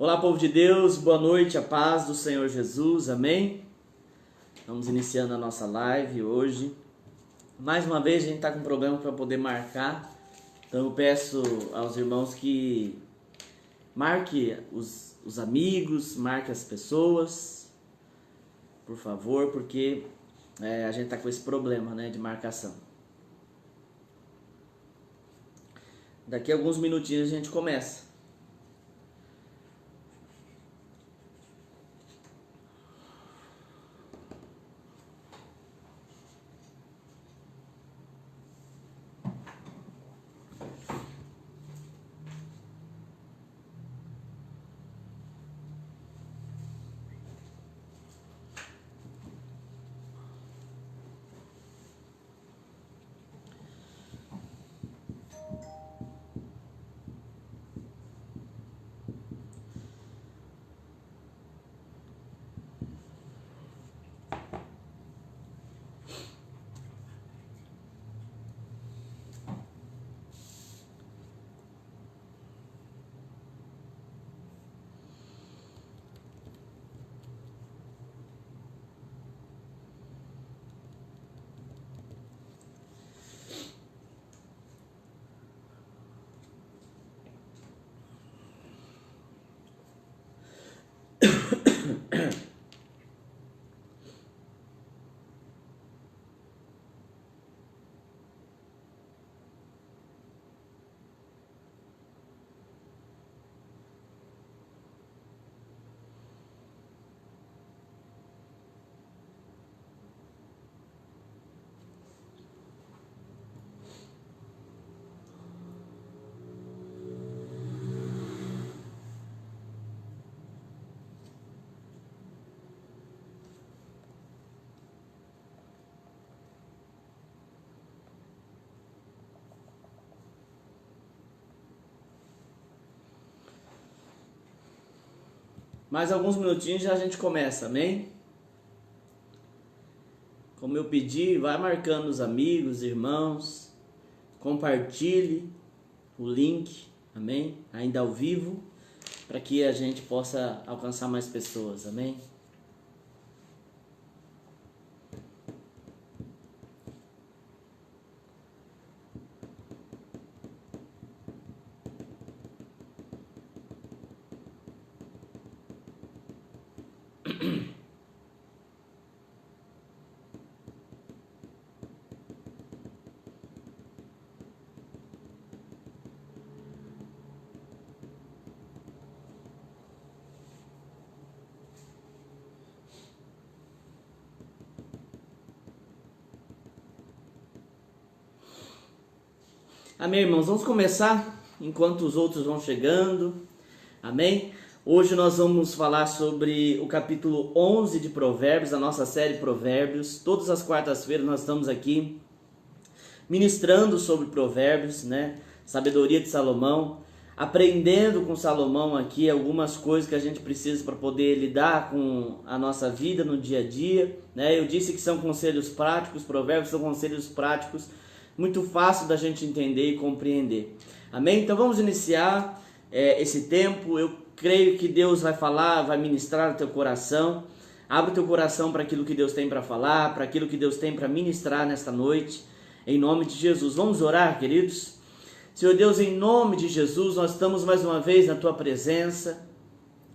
Olá, povo de Deus, boa noite, a paz do Senhor Jesus, amém? Vamos iniciando a nossa live hoje. Mais uma vez a gente está com problema para poder marcar, então eu peço aos irmãos que marque os amigos, marque as pessoas, por favor, porque a gente está com esse problema, de marcação. Daqui a alguns minutinhos a gente começa. Mais alguns minutinhos já a gente começa, amém? Como eu pedi, vai marcando os amigos, irmãos, compartilhe o link, amém? Ainda ao vivo, para que a gente possa alcançar mais pessoas, amém? Amém, irmãos? Vamos começar enquanto os outros vão chegando, amém? Hoje nós vamos falar sobre o capítulo 11 de Provérbios, a nossa série Provérbios. Todas as quartas-feiras nós estamos aqui ministrando sobre Provérbios, sabedoria de Salomão, aprendendo com Salomão aqui algumas coisas que a gente precisa para poder lidar com a nossa vida no dia a dia, Eu disse que são conselhos práticos, Provérbios são conselhos práticos, muito fácil da gente entender e compreender. Amém? Então vamos iniciar esse tempo. Eu creio que Deus vai falar, vai ministrar o teu coração. Abre o teu coração para aquilo que Deus tem para falar, para aquilo que Deus tem para ministrar nesta noite. Em nome de Jesus. Vamos orar, queridos? Senhor Deus, em nome de Jesus, nós estamos mais uma vez na tua presença,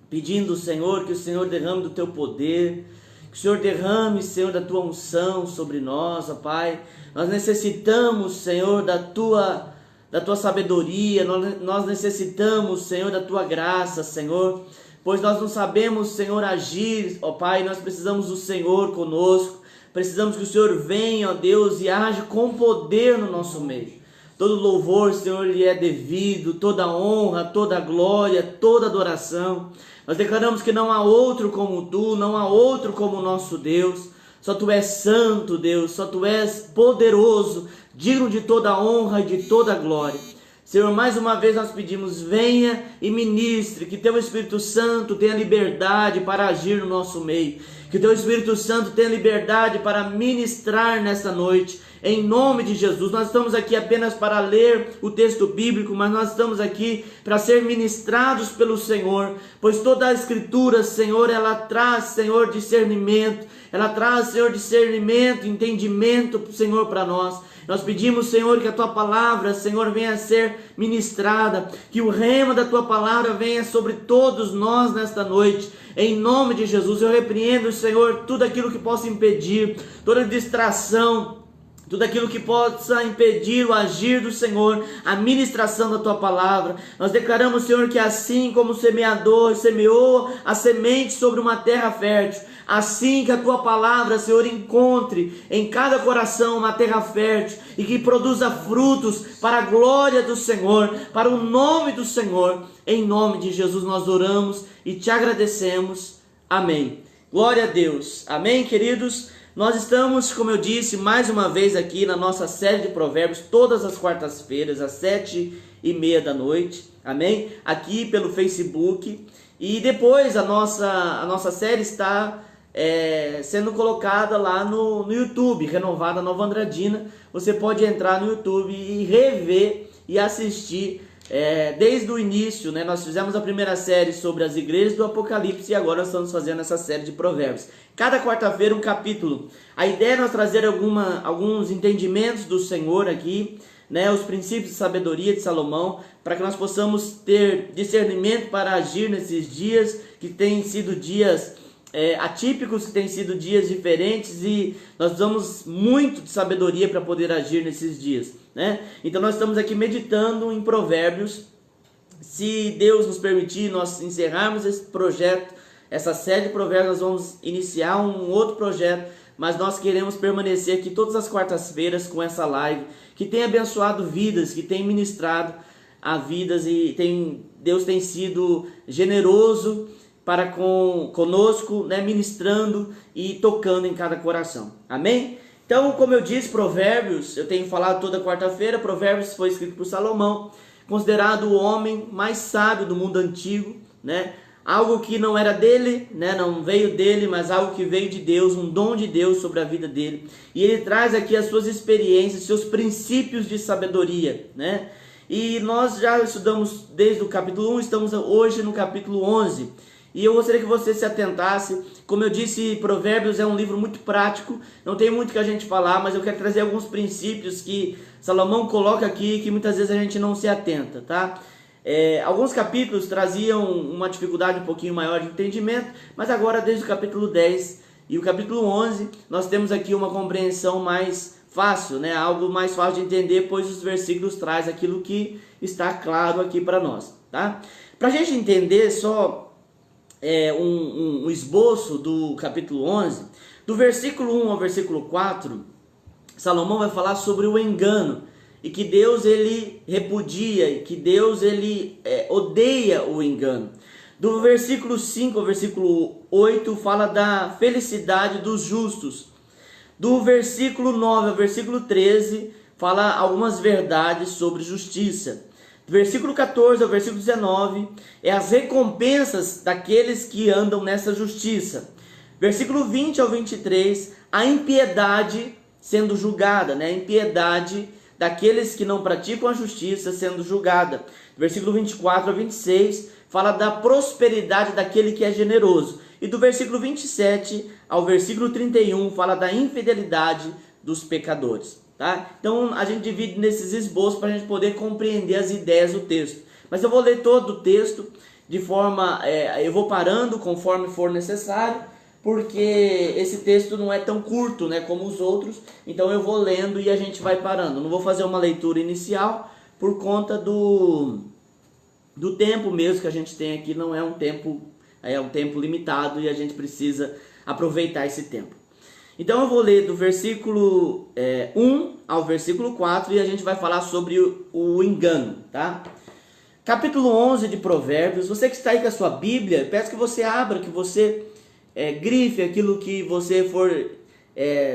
pedindo, Senhor, que o Senhor derrame do teu poder, que o Senhor derrame, Senhor, da tua unção sobre nós, ó Pai. Nós necessitamos, Senhor, da tua sabedoria, nós necessitamos, Senhor, da tua graça, Senhor, pois nós não sabemos, Senhor, agir, ó Pai, nós precisamos do Senhor conosco, precisamos que o Senhor venha, ó Deus, e age com poder no nosso meio. Todo louvor, Senhor, lhe é devido, toda honra, toda glória, toda adoração. Nós declaramos que não há outro como tu, não há outro como o nosso Deus. Só tu és santo, Deus, só tu és poderoso, digno de toda honra e de toda glória. Senhor, mais uma vez nós pedimos, venha e ministre, que teu Espírito Santo tenha liberdade para agir no nosso meio, que teu Espírito Santo tenha liberdade para ministrar nesta noite, em nome de Jesus. Nós estamos aqui apenas para ler o texto bíblico, mas nós estamos aqui para ser ministrados pelo Senhor, pois toda a Escritura, Senhor, ela traz, Senhor, discernimento, ela traz, Senhor, discernimento, entendimento, Senhor, para nós. Nós pedimos, Senhor, que a Tua palavra, Senhor, venha a ser ministrada, que o rema da Tua palavra venha sobre todos nós nesta noite. Em nome de Jesus, eu repreendo, Senhor, tudo aquilo que possa impedir, toda distração, tudo aquilo que possa impedir o agir do Senhor, a ministração da Tua palavra. Nós declaramos, Senhor, que assim como o semeador semeou a semente sobre uma terra fértil, assim que a Tua palavra, Senhor, encontre em cada coração uma terra fértil e que produza frutos para a glória do Senhor, para o nome do Senhor. Em nome de Jesus nós oramos e Te agradecemos. Amém. Glória a Deus. Amém, queridos? Nós estamos, como eu disse, mais uma vez aqui na nossa série de provérbios, todas as quartas-feiras, às 7h30 da noite. Amém? Aqui pelo Facebook. E depois a nossa série está sendo colocada lá no YouTube, Renovada Nova Andradina. Você pode entrar no YouTube e rever e assistir desde o início, né? Nós fizemos a primeira série sobre as igrejas do Apocalipse e agora nós estamos fazendo essa série de provérbios. Cada quarta-feira um capítulo. A ideia é nós trazer alguns entendimentos do Senhor aqui, né? Os princípios de sabedoria de Salomão, para que nós possamos ter discernimento para agir nesses dias que têm sido dias atípicos, que têm sido dias diferentes, e nós precisamos muito de sabedoria para poder agir nesses dias, né? Então nós estamos aqui meditando em provérbios. Se Deus nos permitir, nós encerrarmos esse projeto, essa série de provérbios, nós vamos iniciar um outro projeto, mas nós queremos permanecer aqui todas as quartas-feiras com essa live, que tem abençoado vidas, que tem ministrado a vidas, e Deus tem sido generoso para conosco, né, ministrando e tocando em cada coração. Amém? Então, como eu disse, Provérbios, eu tenho falado toda quarta-feira, Provérbios foi escrito por Salomão, considerado o homem mais sábio do mundo antigo, né? Algo que não era dele, né? Não veio dele, mas algo que veio de Deus, um dom de Deus sobre a vida dele. E ele traz aqui as suas experiências, seus princípios de sabedoria, né? E nós já estudamos desde o capítulo 1, estamos hoje no capítulo 11. E eu gostaria que você se atentasse. Como eu disse, Provérbios é um livro muito prático, não tem muito que a gente falar, mas eu quero trazer alguns princípios que Salomão coloca aqui, que muitas vezes a gente não se atenta, tá? Alguns capítulos traziam uma dificuldade um pouquinho maior de entendimento, mas agora desde o capítulo 10 e o capítulo 11, nós temos aqui uma compreensão mais fácil, né? Algo mais fácil de entender, pois os versículos trazem aquilo que está claro aqui para nós, tá? Para a gente entender só um esboço do capítulo 11, do versículo 1 ao versículo 4, Salomão vai falar sobre o engano, e que Deus ele repudia, e que Deus ele odeia o engano. Do versículo 5 ao versículo 8 fala da felicidade dos justos. Do versículo 9 ao versículo 13 fala algumas verdades sobre justiça. Do versículo 14 ao versículo 19 é as recompensas daqueles que andam nessa justiça. Versículo 20 ao 23, a impiedade sendo julgada, né? A impiedade daqueles que não praticam a justiça sendo julgada. Do versículo 24 ao 26 fala da prosperidade daquele que é generoso. E do versículo 27 ao versículo 31 fala da infidelidade dos pecadores. Tá? Então a gente divide nesses esboços para a gente poder compreender as ideias do texto. Mas eu vou ler todo o texto de forma, eu vou parando conforme for necessário, porque esse texto não é tão curto, né, como os outros. Então eu vou lendo e a gente vai parando. Não vou fazer uma leitura inicial por conta do tempo mesmo que a gente tem aqui. Não é um tempo, é um tempo limitado e a gente precisa aproveitar esse tempo. Então eu vou ler do versículo 1 ao versículo 4 e a gente vai falar sobre o engano, tá? Capítulo 11 de Provérbios. Você que está aí com a sua Bíblia, peço que você abra, que você grife aquilo que você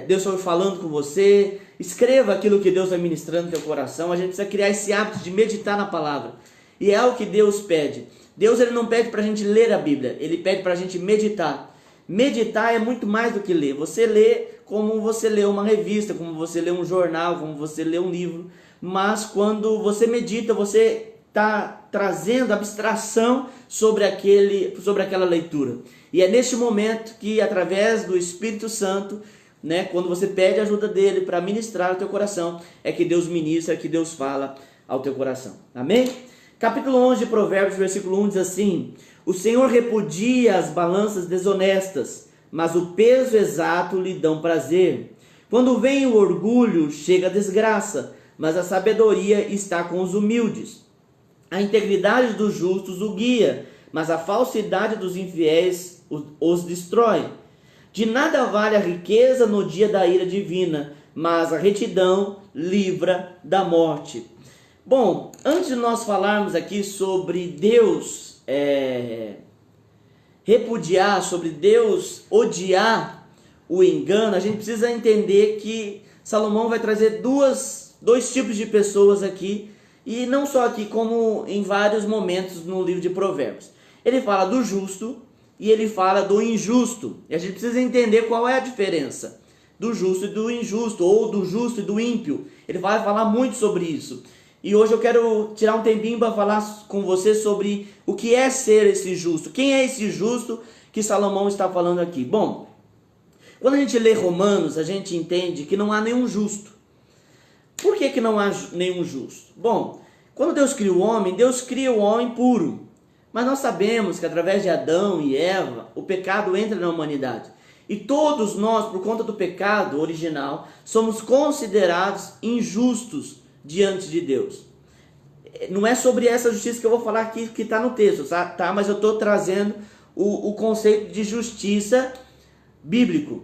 Deus for falando com você, escreva aquilo que Deus vai ministrando no teu coração. A gente precisa criar esse hábito de meditar na palavra, e é o que Deus pede. Deus ele não pede para a gente ler a Bíblia, ele pede para a gente meditar. Meditar é muito mais do que ler. Você lê como você lê uma revista, como você lê um jornal, como você lê um livro. Mas quando você medita, você está trazendo abstração sobre aquela leitura. E é neste momento que, através do Espírito Santo, né, quando você pede a ajuda dele para ministrar o teu coração, é que Deus ministra, que Deus fala ao teu coração. Amém? Capítulo 11 de Provérbios, versículo 1 diz assim: o Senhor repudia as balanças desonestas, mas o peso exato lhe dão prazer. Quando vem o orgulho, chega a desgraça, mas a sabedoria está com os humildes. A integridade dos justos o guia, mas a falsidade dos infiéis os destrói. De nada vale a riqueza no dia da ira divina, mas a retidão livra da morte. Bom, antes de nós falarmos aqui sobre Deus repudiar, sobre Deus odiar o engano, a gente precisa entender que Salomão vai trazer dois tipos de pessoas aqui, e não só aqui, como em vários momentos no livro de Provérbios. Ele fala do justo e ele fala do injusto. E a gente precisa entender qual é a diferença do justo e do injusto, ou do justo e do ímpio. Ele vai falar muito sobre isso. E hoje eu quero tirar um tempinho para falar com você sobre o que é ser esse justo. Quem é esse justo que Salomão está falando aqui? Bom, quando a gente lê Romanos, a gente entende que não há nenhum justo. Por que não há nenhum justo? Bom, quando Deus cria o homem, Deus cria o homem puro. Mas nós sabemos que através de Adão e Eva, o pecado entra na humanidade. E todos nós, por conta do pecado original, somos considerados injustos diante de Deus. Não é sobre essa justiça que eu vou falar aqui, que está no texto, tá? Mas eu estou trazendo o conceito de justiça bíblico.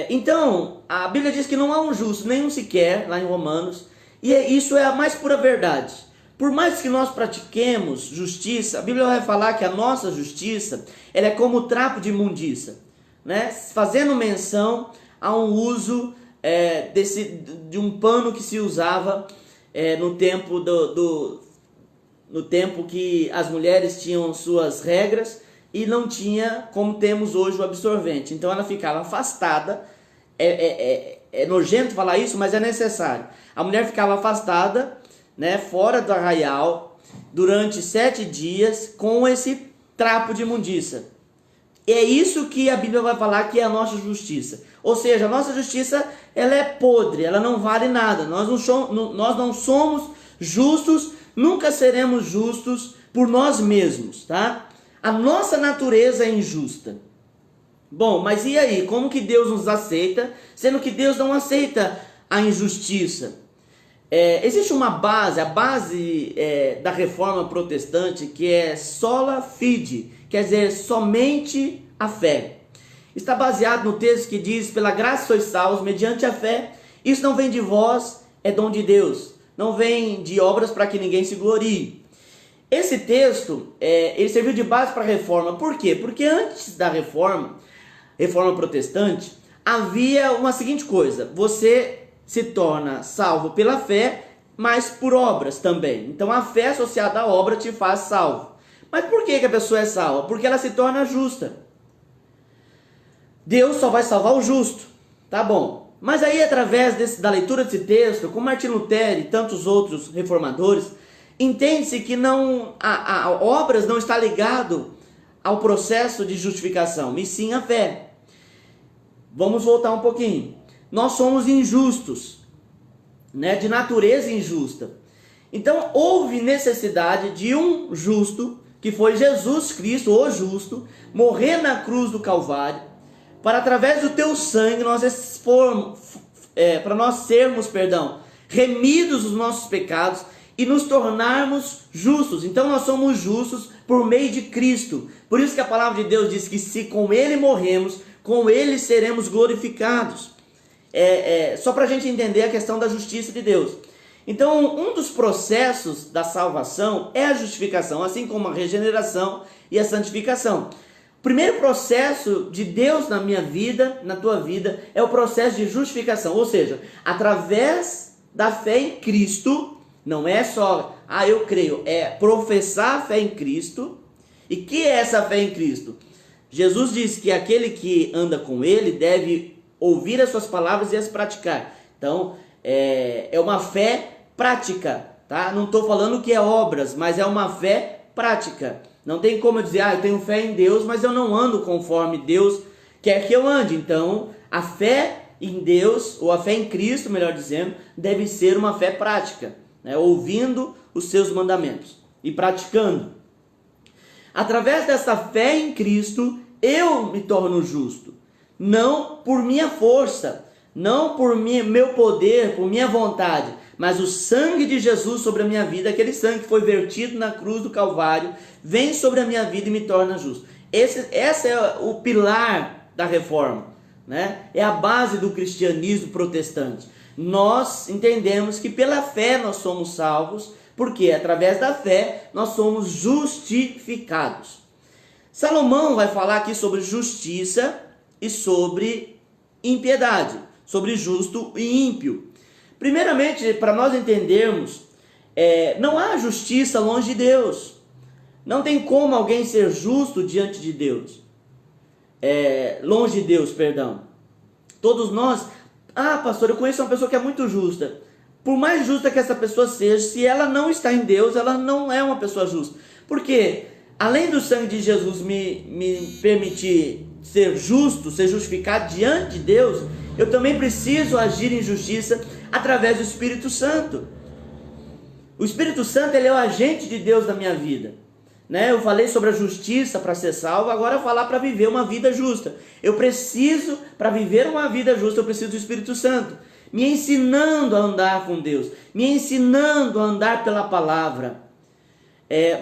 Então, a Bíblia diz que não há um justo, nenhum sequer, lá em Romanos, e isso é a mais pura verdade. Por mais que nós pratiquemos justiça, a Bíblia vai falar que a nossa justiça, ela é como trapo de imundícia, né? Fazendo menção a um uso de um pano que se usava no tempo no tempo que as mulheres tinham suas regras e não tinha como temos hoje o absorvente. Então ela ficava afastada. É nojento falar isso, mas é necessário. A mulher ficava afastada, né, fora do arraial durante 7 dias com esse trapo de imundícia. É isso que a Bíblia vai falar que é a nossa justiça. Ou seja, a nossa justiça, ela é podre, ela não vale nada. Nós não somos justos, nunca seremos justos por nós mesmos, tá? A nossa natureza é injusta. Bom, mas e aí? Como que Deus nos aceita, sendo que Deus não aceita a injustiça? Existe uma base, a base da reforma protestante, que é sola fide, quer dizer, somente a fé. Está baseado no texto que diz: pela graça sois salvos mediante a fé. Isso não vem de vós, é dom de Deus. Não vem de obras para que ninguém se glorie. Esse texto, ele serviu de base para a reforma. Por quê? Porque antes da reforma protestante, havia uma seguinte coisa: você se torna salvo pela fé, mas por obras também. Então a fé associada à obra te faz salvo. Mas por que a pessoa é salva? Porque ela se torna justa. Deus só vai salvar o justo, tá bom? Mas aí, através da leitura desse texto, com Martim Lutero e tantos outros reformadores, entende-se que a obras não está ligado ao processo de justificação, e sim a fé. Vamos voltar um pouquinho. Nós somos injustos, né, de natureza injusta. Então houve necessidade de um justo, que foi Jesus Cristo, o justo, morrer na cruz do Calvário, para através do teu sangue nós sermos remidos dos nossos pecados e nos tornarmos justos. Então nós somos justos por meio de Cristo. Por isso que a palavra de Deus diz que se com Ele morremos, com Ele seremos glorificados. Só para a gente entender a questão da justiça de Deus. Então, um dos processos da salvação é a justificação, assim como a regeneração e a santificação. O primeiro processo de Deus na minha vida, na tua vida, é o processo de justificação. Ou seja, através da fé em Cristo, não é só, eu creio, é professar a fé em Cristo. E que é essa fé em Cristo? Jesus diz que aquele que anda com ele deve ouvir as suas palavras e as praticar. Então, é uma fé prática, tá? Não estou falando que é obras, mas é uma fé prática. Não tem como eu dizer, eu tenho fé em Deus, mas eu não ando conforme Deus quer que eu ande. Então, a fé em Deus, ou a fé em Cristo, melhor dizendo, deve ser uma fé prática, né? Ouvindo os seus mandamentos e praticando. Através dessa fé em Cristo, eu me torno justo. Não por minha força, não por meu poder, por minha vontade, mas o sangue de Jesus sobre a minha vida, aquele sangue que foi vertido na cruz do Calvário, vem sobre a minha vida e me torna justo. Esse é o pilar da reforma, né? É a base do cristianismo protestante. Nós entendemos que pela fé nós somos salvos, porque através da fé nós somos justificados. Salomão vai falar aqui sobre justiça e sobre impiedade, sobre justo e ímpio. Primeiramente, para nós entendermos, não há justiça longe de Deus. Não tem como alguém ser justo diante de Deus. Longe de Deus, perdão. Todos nós, pastor, eu conheço uma pessoa que é muito justa. Por mais justa que essa pessoa seja, se ela não está em Deus, ela não é uma pessoa justa. Por quê? Além do sangue de Jesus me permitir ser justo, ser justificado diante de Deus, eu também preciso agir em justiça através do Espírito Santo. O Espírito Santo, ele é o agente de Deus na minha vida, né? Eu falei sobre a justiça para ser salvo, agora eu vou falar para viver uma vida justa. Para viver uma vida justa, eu preciso do Espírito Santo, me ensinando a andar com Deus, me ensinando a andar pela palavra.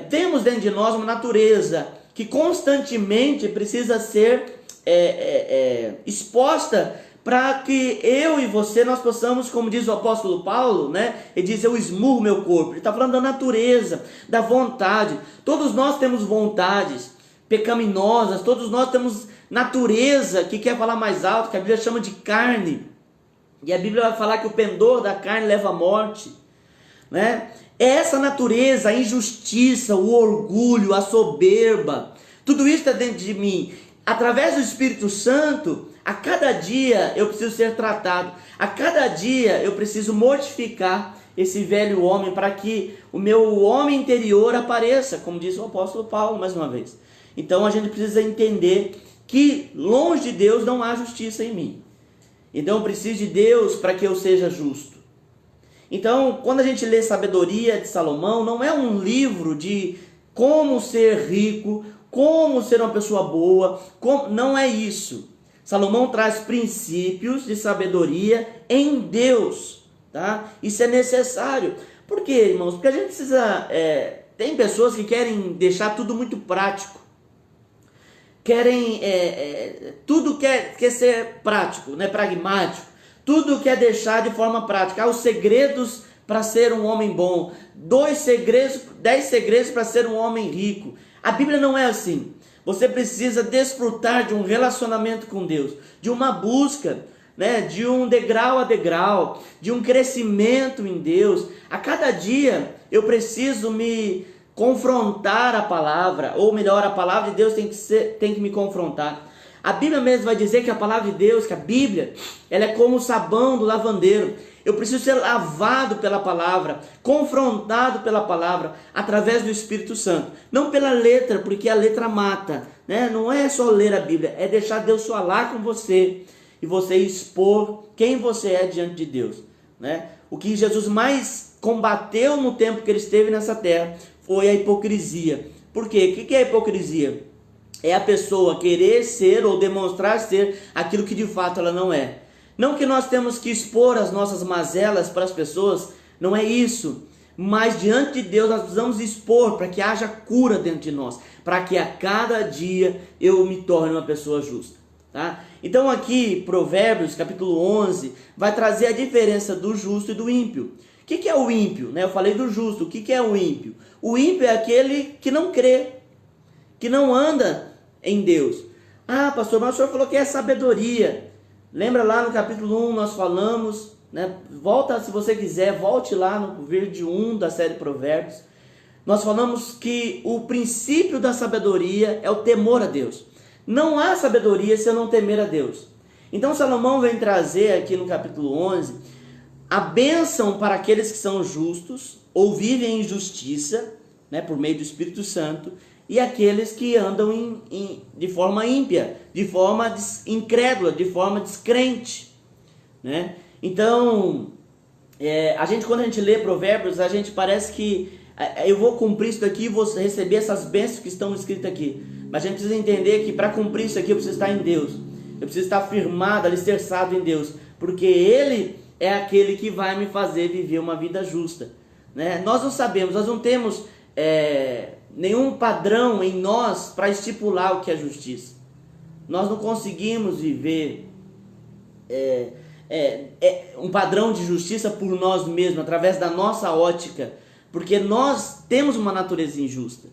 Temos dentro de nós uma natureza que constantemente precisa ser exposta para que eu e você, nós possamos, como diz o apóstolo Paulo, né? Ele diz, eu esmurro meu corpo. Ele está falando da natureza, da vontade. Todos nós temos vontades pecaminosas, todos nós temos natureza que quer falar mais alto, que a Bíblia chama de carne. E a Bíblia vai falar que o pendor da carne leva à morte, né? Essa natureza, a injustiça, o orgulho, a soberba, tudo isso está dentro de mim. Através do Espírito Santo, a cada dia eu preciso ser tratado. A cada dia eu preciso mortificar esse velho homem para que o meu homem interior apareça, como diz o apóstolo Paulo mais uma vez. Então a gente precisa entender que longe de Deus não há justiça em mim. Então eu preciso de Deus para que eu seja justo. Então, quando a gente lê Sabedoria de Salomão, não é um livro de como ser rico, como ser uma pessoa boa, não é isso. Salomão traz princípios de sabedoria em Deus, tá? Isso é necessário. Por quê, irmãos? Porque a gente precisa... tem pessoas que querem deixar tudo muito prático. Tudo quer ser prático, né? Pragmático. Tudo quer deixar de forma prática. Os segredos para ser um homem bom. 10 segredos para ser um homem rico. A Bíblia não é assim. Você precisa desfrutar de um relacionamento com Deus, de uma busca, né, de um degrau a degrau, de um crescimento em Deus. A cada dia eu preciso me confrontar a palavra, ou melhor, a palavra de Deus tem que me confrontar. A Bíblia mesmo vai dizer que a palavra de Deus, que a Bíblia, ela é como o sabão do lavandeiro. Eu preciso ser lavado pela palavra, confrontado pela palavra, através do Espírito Santo. Não pela letra, porque a letra mata, né? Não é só ler a Bíblia, é deixar Deus falar com você e você expor quem você é diante de Deus, né? O que Jesus mais combateu no tempo que ele esteve nessa terra foi a hipocrisia. Por quê? O que é a hipocrisia? É a pessoa querer ser ou demonstrar ser aquilo que de fato ela não é. Não que nós temos que expor as nossas mazelas para as pessoas, não é isso. Mas diante de Deus nós precisamos expor para que haja cura dentro de nós, para que a cada dia eu me torne uma pessoa justa, tá? Então aqui, Provérbios capítulo 11, vai trazer a diferença do justo e do ímpio. O que é o ímpio? Eu falei do justo, o que é o ímpio? O ímpio é aquele que não crê, que não anda em Deus. Pastor, mas o senhor falou que é sabedoria. Lembra lá no capítulo 1 nós falamos, né? Volta, se você quiser, volte lá no vídeo 1 da série Provérbios. Nós falamos que o princípio da sabedoria é o temor a Deus. Não há sabedoria se eu não temer a Deus. Então Salomão vem trazer aqui no capítulo 11 a bênção para aqueles que são justos ou vivem em justiça, né, por meio do Espírito Santo, e aqueles que andam de forma ímpia, de forma incrédula, de forma descrente, né? Então, quando a gente lê Provérbios, a gente parece que eu vou cumprir isso daqui e vou receber essas bênçãos que estão escritas aqui. Mas a gente precisa entender que para cumprir isso aqui eu preciso estar em Deus. Eu preciso estar firmado, alicerçado em Deus, porque Ele é aquele que vai me fazer viver uma vida justa, né? Nós não sabemos, nós não temos nenhum padrão em nós para estipular o que é justiça. Nós não conseguimos viver um padrão de justiça por nós mesmos, através da nossa ótica, porque nós temos uma natureza injusta,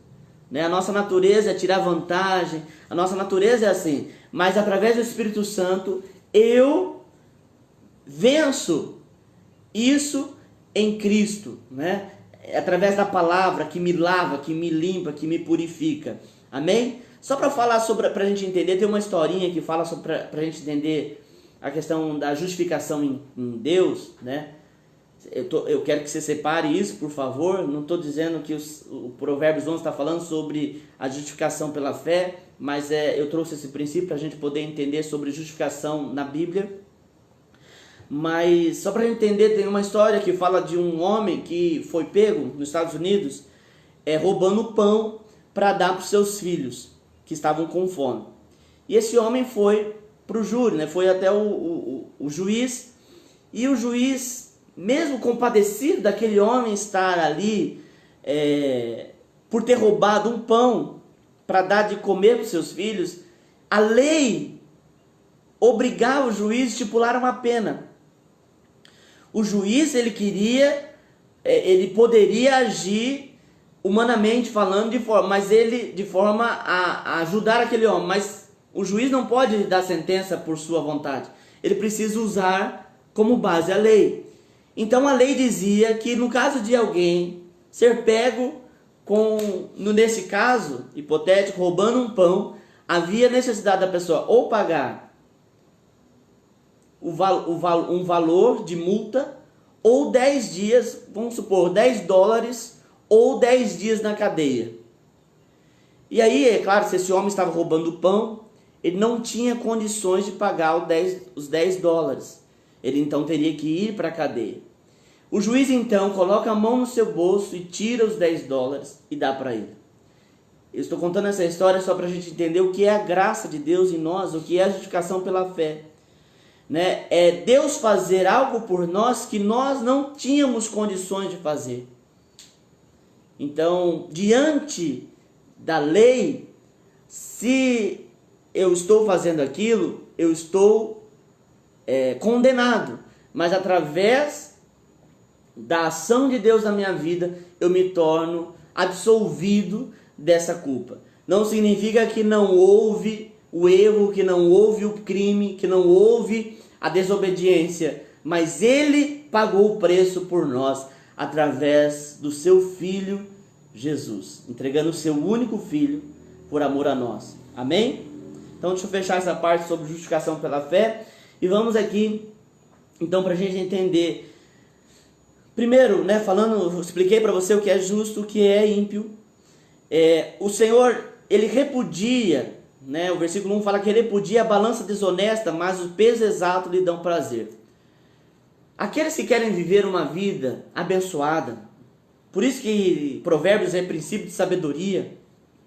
né? A nossa natureza é tirar vantagem, a nossa natureza é assim, mas através do Espírito Santo eu venço isso em Cristo, né? Através da palavra que me lava, que me limpa, que me purifica. Amém? Só para falar para a gente entender, tem uma historinha que fala para a gente entender a questão da justificação em Deus, né? Eu quero que você separe isso, por favor. Não estou dizendo que o Provérbios 11 está falando sobre a justificação pela fé, mas eu trouxe esse princípio para a gente poder entender sobre justificação na Bíblia. Mas só para entender, tem uma história que fala de um homem que foi pego nos Estados Unidos roubando pão para dar para os seus filhos que estavam com fome. E esse homem foi para o júri, né? Foi até o juiz, e o juiz, mesmo compadecido daquele homem estar ali por ter roubado um pão para dar de comer para os seus filhos, a lei obrigava o juiz a estipular uma pena. O juiz, ele poderia agir humanamente falando, de forma a ajudar aquele homem, mas o juiz não pode dar sentença por sua vontade. Ele precisa usar como base a lei. Então a lei dizia que no caso de alguém ser pego nesse caso hipotético, roubando um pão, havia necessidade da pessoa ou pagar um valor de multa, ou 10 dias, vamos supor, $10, ou 10 dias na cadeia. E aí, é claro, se esse homem estava roubando pão, ele não tinha condições de pagar os $10. Ele então teria que ir para a cadeia. O juiz então coloca a mão no seu bolso e tira os $10 e dá para ele. Eu estou contando essa história só para a gente entender o que é a graça de Deus em nós, o que é a justificação pela fé. Né? É Deus fazer algo por nós que nós não tínhamos condições de fazer. Então, diante da lei, se eu estou fazendo aquilo, eu estou condenado. Mas através da ação de Deus na minha vida, eu me torno absolvido dessa culpa. Não significa que não houve o erro, que não houve o crime, que não houve a desobediência, mas Ele pagou o preço por nós através do seu Filho Jesus, entregando o seu único Filho por amor a nós. Amém? Então deixa eu fechar essa parte sobre justificação pela fé e vamos aqui então para a gente entender. Primeiro, né, eu expliquei para você o que é justo, o que é ímpio. O Senhor, Ele repudia, né, o versículo 1 fala que Ele repudia a balança desonesta, mas o peso exato lhe dão prazer. Aqueles que querem viver uma vida abençoada, por isso que Provérbios é princípio de sabedoria,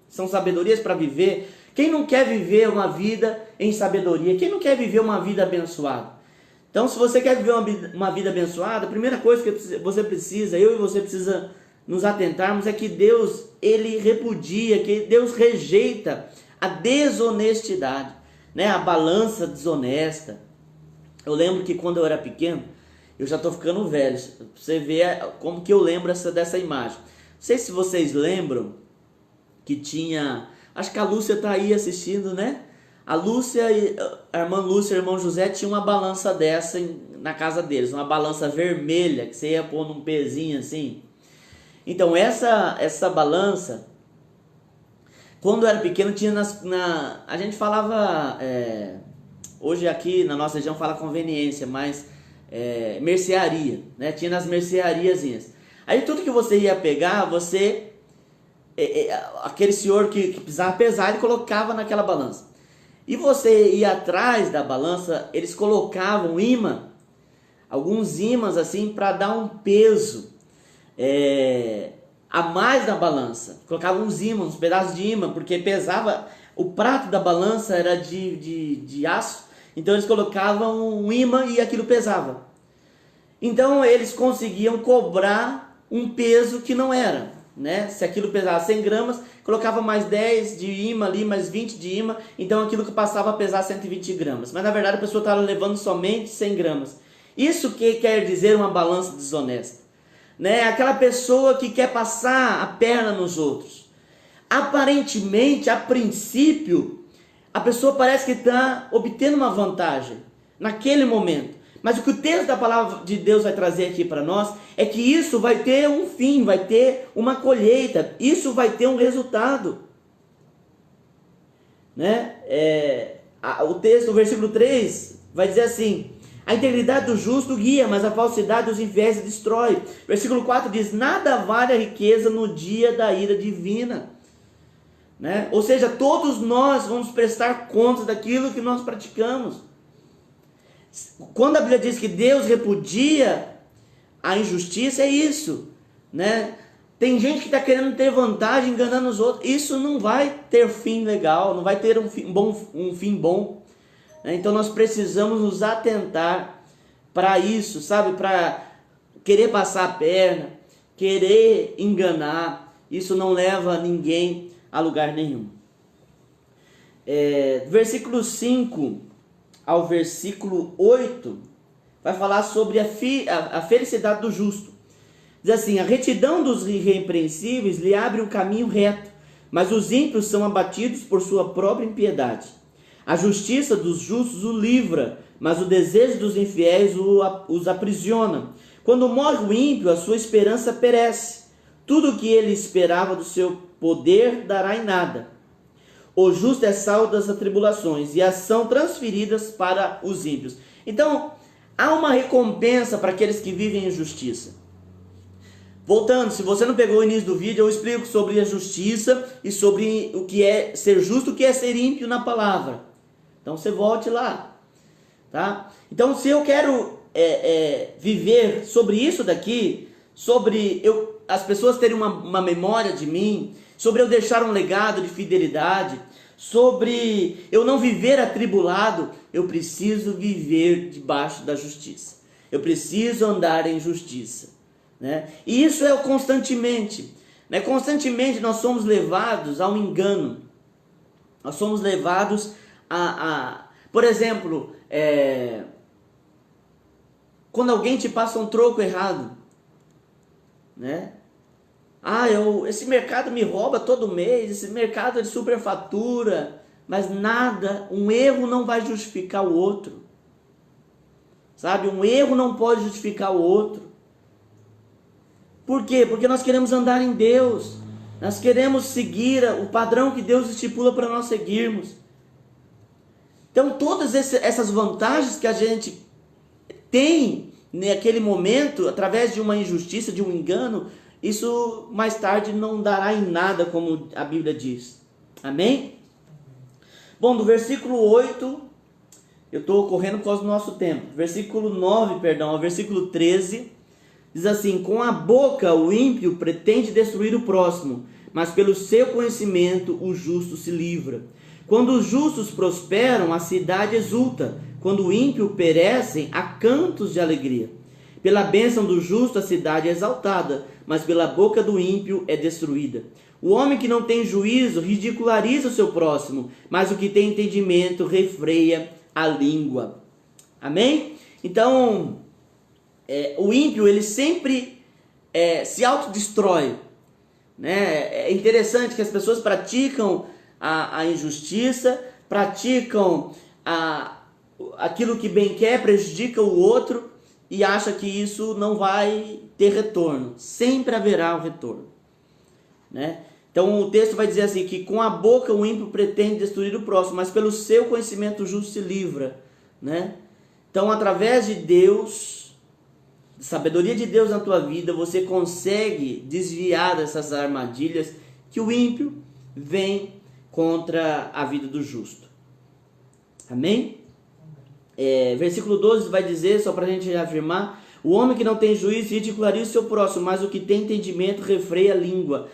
são sabedorias para viver. Quem não quer viver uma vida em sabedoria? Quem não quer viver uma vida abençoada? Então, se você quer viver uma vida abençoada, a primeira coisa que você precisa, eu e você precisa nos atentarmos é que Deus, Ele repudia, que Deus rejeita a desonestidade, né? A balança desonesta. Eu lembro que quando eu era pequeno, eu já estou ficando velho, você vê como que eu lembro dessa imagem. Não sei se vocês lembram que tinha, acho que a Lúcia está aí assistindo, né? A Lúcia, a irmã Lúcia e o irmão José tinham uma balança dessa na casa deles, uma balança vermelha, que você ia pôr num pezinho assim. Então essa balança, quando eu era pequeno, tinha a gente falava, hoje aqui na nossa região fala conveniência, mas mercearia, né? Tinha nas merceariazinhas. Aí tudo que você ia pegar, aquele senhor que precisava pesar, ele colocava naquela balança. E você ia atrás da balança, eles colocavam imã, alguns ímãs assim, para dar um peso a mais na balança. Colocavam uns ímãs, uns pedaços de imã, porque pesava, o prato da balança era de aço, então eles colocavam um imã e aquilo pesava. Então eles conseguiam cobrar um peso que não era, né? Se aquilo pesava 100 gramas, colocava mais 10 de imã ali, mais 20 de imã, então aquilo que passava a pesar 120 gramas. Mas na verdade a pessoa estava levando somente 100 gramas. Isso que quer dizer uma balança desonesta, né? Aquela pessoa que quer passar a perna nos outros. Aparentemente, a princípio, a pessoa parece que está obtendo uma vantagem naquele momento. Mas o que o texto da palavra de Deus vai trazer aqui para nós é que isso vai ter um fim, vai ter uma colheita, isso vai ter um resultado, né? O texto, o versículo 3, vai dizer assim: a integridade do justo guia, mas a falsidade dos infiéis destrói. Versículo 4 diz: nada vale a riqueza no dia da ira divina, né? Ou seja, todos nós vamos prestar contas daquilo que nós praticamos. Quando a Bíblia diz que Deus repudia a injustiça, é isso, né? Tem gente que está querendo ter vantagem, enganando os outros. Isso não vai ter fim legal, não vai ter um fim bom. Então nós precisamos nos atentar para isso, sabe? Para querer passar a perna, querer enganar. Isso não leva ninguém a lugar nenhum. Versículo 5 ao versículo 8 vai falar sobre a felicidade do justo. Diz assim: a retidão dos irrepreensíveis lhe abre um caminho reto, mas os ímpios são abatidos por sua própria impiedade. A justiça dos justos o livra, mas o desejo dos infiéis os aprisiona. Quando morre o ímpio, a sua esperança perece. Tudo o que ele esperava do seu poder dará em nada. O justo é salvo das atribulações, e as são transferidas para os ímpios. Então, há uma recompensa para aqueles que vivem em justiça. Voltando, se você não pegou o início do vídeo, eu explico sobre a justiça e sobre o que é ser justo, o que é ser ímpio na palavra. Então você volte lá, tá? Então, se eu quero viver sobre isso daqui, sobre as pessoas terem uma memória de mim, sobre eu deixar um legado de fidelidade, sobre eu não viver atribulado, eu preciso viver debaixo da justiça. Eu preciso andar em justiça, né? E isso é constantemente, né? Constantemente nós somos levados a um engano. Nós somos levados por exemplo, quando alguém te passa um troco errado, né? Esse mercado me rouba todo mês, esse mercado de superfatura, mas nada, um erro não vai justificar o outro, sabe? Um erro não pode justificar o outro. Por quê? Porque nós queremos andar em Deus, nós queremos seguir o padrão que Deus estipula para nós seguirmos. Então todas essas vantagens que a gente tem naquele momento, através de uma injustiça, de um engano, isso mais tarde não dará em nada, como a Bíblia diz. Amém? Bom, do versículo 8, eu estou correndo por causa do nosso tempo. Versículo 9, perdão, ao versículo 13, diz assim: com a boca o ímpio pretende destruir o próximo, mas pelo seu conhecimento o justo se livra. Quando os justos prosperam, a cidade exulta. Quando o ímpio perecem, há cantos de alegria. Pela bênção do justo a cidade é exaltada, mas pela boca do ímpio é destruída. O homem que não tem juízo ridiculariza o seu próximo, mas o que tem entendimento refreia a língua. Amém? Então, o ímpio, ele sempre se autodestrói, né? É interessante que as pessoas praticam a injustiça, praticam aquilo que bem quer, prejudica o outro, e acha que isso não vai ter retorno. Sempre haverá um retorno, né? Então o texto vai dizer assim, que com a boca o ímpio pretende destruir o próximo, mas pelo seu conhecimento o justo se livra, né? Então através de Deus, sabedoria de Deus na tua vida, você consegue desviar dessas armadilhas que o ímpio vem contra a vida do justo. Amém? Versículo 12 vai dizer, só para a gente afirmar: o homem que não tem juízo ridicularia o seu próximo, mas o que tem entendimento refreia a língua.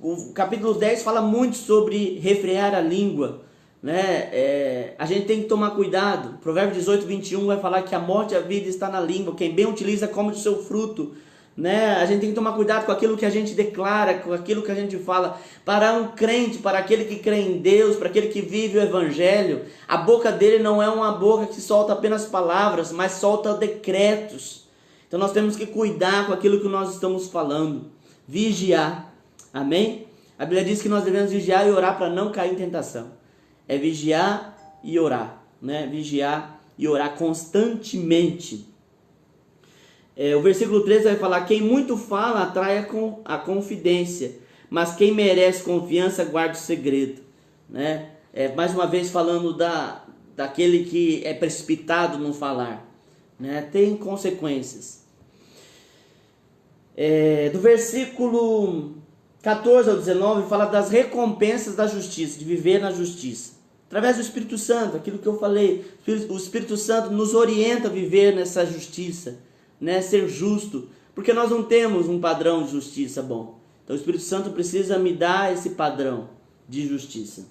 O capítulo 10 fala muito sobre refrear a língua, né? A gente tem que tomar cuidado. Provérbio 18, 21 vai falar que a morte e a vida está na língua. Quem bem utiliza come do seu fruto, né? A gente tem que tomar cuidado com aquilo que a gente declara, com aquilo que a gente fala. Para um crente, para aquele que crê em Deus, para aquele que vive o evangelho, a boca dele não é uma boca que solta apenas palavras, mas solta decretos. Então nós temos que cuidar com aquilo que nós estamos falando, vigiar. Amém? A Bíblia diz que nós devemos vigiar e orar para não cair em tentação. É vigiar e orar, né? Vigiar e orar constantemente. O versículo 13 vai falar: quem muito fala atrai a confidência, mas quem merece confiança guarda o segredo, né? Mais uma vez falando daquele que é precipitado no falar, né? Tem consequências. Do versículo 14 ao 19 fala das recompensas da justiça, de viver na justiça. Através do Espírito Santo, aquilo que eu falei, o Espírito Santo nos orienta a viver nessa justiça, né? Ser justo, porque nós não temos um padrão de justiça bom. Então o Espírito Santo precisa me dar esse padrão de justiça.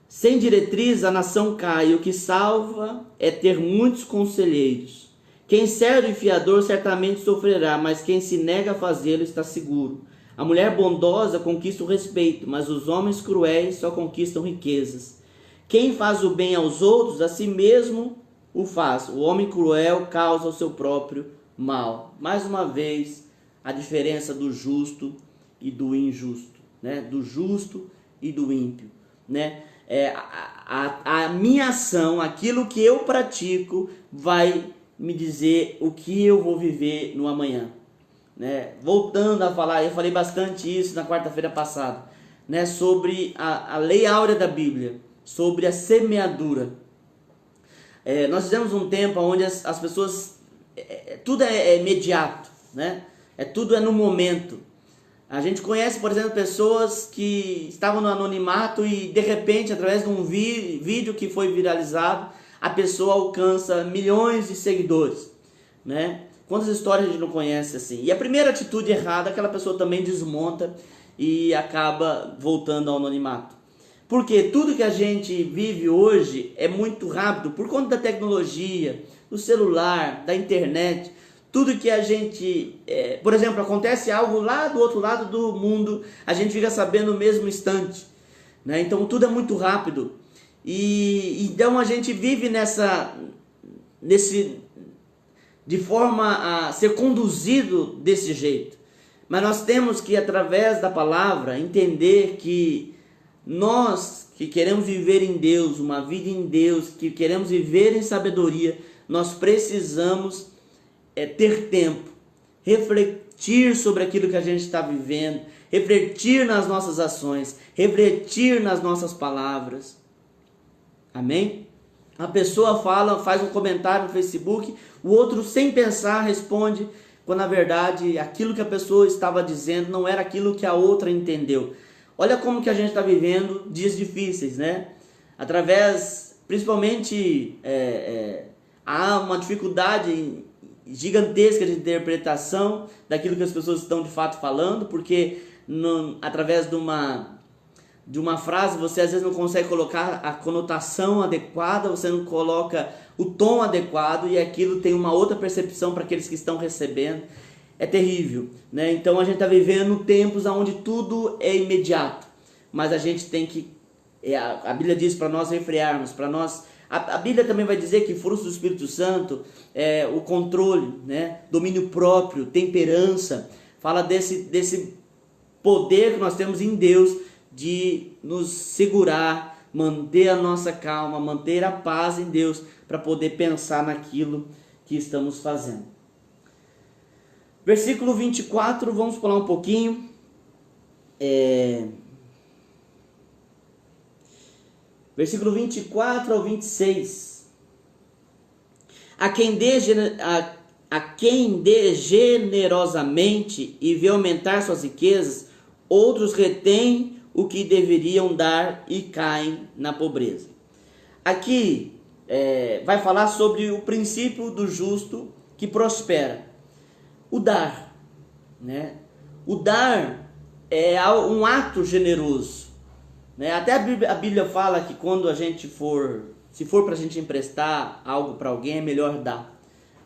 Sem diretriz a nação cai, o que salva é ter muitos conselheiros. Quem serve o fiador certamente sofrerá, mas quem se nega a fazê-lo está seguro. A mulher bondosa conquista o respeito, mas os homens cruéis só conquistam riquezas. Quem faz o bem aos outros, a si mesmo o faz. O homem cruel causa o seu próprio mal. Mais uma vez, a diferença do justo e do injusto, né? Do justo e do ímpio, né? A minha ação, aquilo que eu pratico, vai me dizer o que eu vou viver no amanhã. Né? Voltando a falar, eu falei bastante isso na quarta-feira passada, né? Sobre a lei áurea da Bíblia, sobre a semeadura. Nós fizemos um tempo onde as pessoas, tudo é imediato, né? Tudo é no momento. A gente conhece, por exemplo, pessoas que estavam no anonimato e de repente, através de um vídeo que foi viralizado, a pessoa alcança milhões de seguidores, né? Quantas histórias a gente não conhece assim? E a primeira atitude errada, aquela pessoa também desmonta e acaba voltando ao anonimato. Porque tudo que a gente vive hoje é muito rápido, por conta da tecnologia, do celular, da internet. Tudo que a gente, por exemplo, acontece algo lá do outro lado do mundo, a gente fica sabendo no mesmo instante, né? Então tudo é muito rápido. E então a gente vive de forma a ser conduzido desse jeito. Mas nós temos que, através da palavra, entender que nós que queremos viver em Deus, uma vida em Deus, que queremos viver em sabedoria, nós precisamos ter tempo, refletir sobre aquilo que a gente está vivendo, refletir nas nossas ações, refletir nas nossas palavras. Amém? A pessoa fala, faz um comentário no Facebook, o outro sem pensar responde, quando na verdade aquilo que a pessoa estava dizendo não era aquilo que a outra entendeu. Olha como que a gente está vivendo dias difíceis, né? Principalmente, há uma dificuldade gigantesca de interpretação daquilo que as pessoas estão de fato falando, porque através de uma frase, você às vezes não consegue colocar a conotação adequada, você não coloca o tom adequado e aquilo tem uma outra percepção para aqueles que estão recebendo. É terrível, né? Então a gente está vivendo tempos onde tudo é imediato, mas a gente tem que, a Bíblia diz para nós refrearmos, para nós, a Bíblia também vai dizer que frutos do Espírito Santo é o controle, né? Domínio próprio, temperança, fala desse poder que nós temos em Deus de nos segurar, manter a nossa calma, manter a paz em Deus, para poder pensar naquilo que estamos fazendo. Versículo 24, vamos pular um pouquinho. Versículo 24 ao 26. A quem dê generosamente e vê aumentar suas riquezas, outros retêm o que deveriam dar e caem na pobreza. Aqui vai falar sobre o princípio do justo que prospera. O dar, né? O dar é um ato generoso, né? Até a Bíblia fala que quando se for para a gente emprestar algo para alguém, é melhor dar,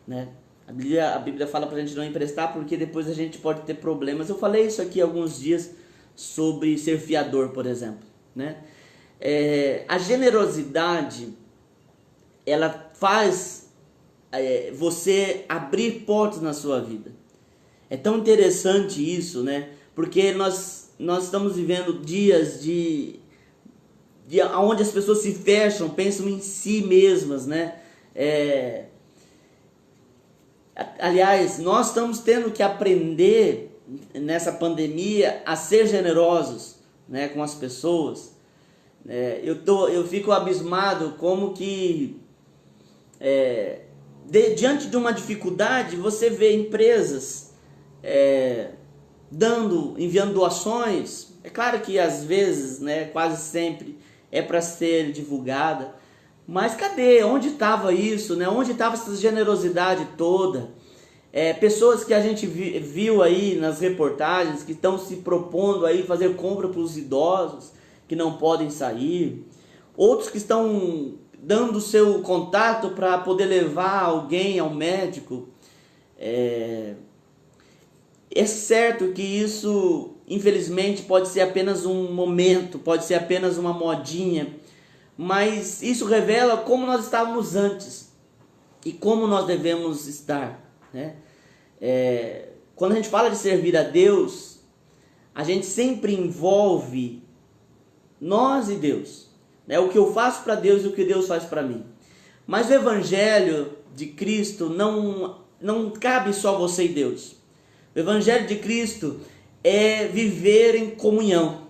né? A Bíblia fala para a gente não emprestar porque depois a gente pode ter problemas. Eu falei isso aqui há alguns dias sobre ser fiador, por exemplo, né? A generosidade, ela faz você abrir portas na sua vida. É tão interessante isso, né? Porque nós estamos vivendo dias onde as pessoas se fecham, pensam em si mesmas, né? Aliás, nós estamos tendo que aprender nessa pandemia a ser generosos, né, com as pessoas. Eu fico abismado como que diante de uma dificuldade você vê empresas enviando doações. É claro que às vezes, né, quase sempre é para ser divulgada, mas cadê? Onde estava isso, né? Onde estava essa generosidade toda? Pessoas que a gente viu aí nas reportagens que estão se propondo aí fazer compra para os idosos que não podem sair, outros que estão dando o seu contato para poder levar alguém ao médico. É certo que isso, infelizmente, pode ser apenas um momento, pode ser apenas uma modinha, mas isso revela como nós estávamos antes e como nós devemos estar, né? Quando a gente fala de servir a Deus, a gente sempre envolve nós e Deus, né? O que eu faço para Deus e o que Deus faz para mim. Mas o Evangelho de Cristo não cabe só você e Deus. O Evangelho de Cristo é viver em comunhão,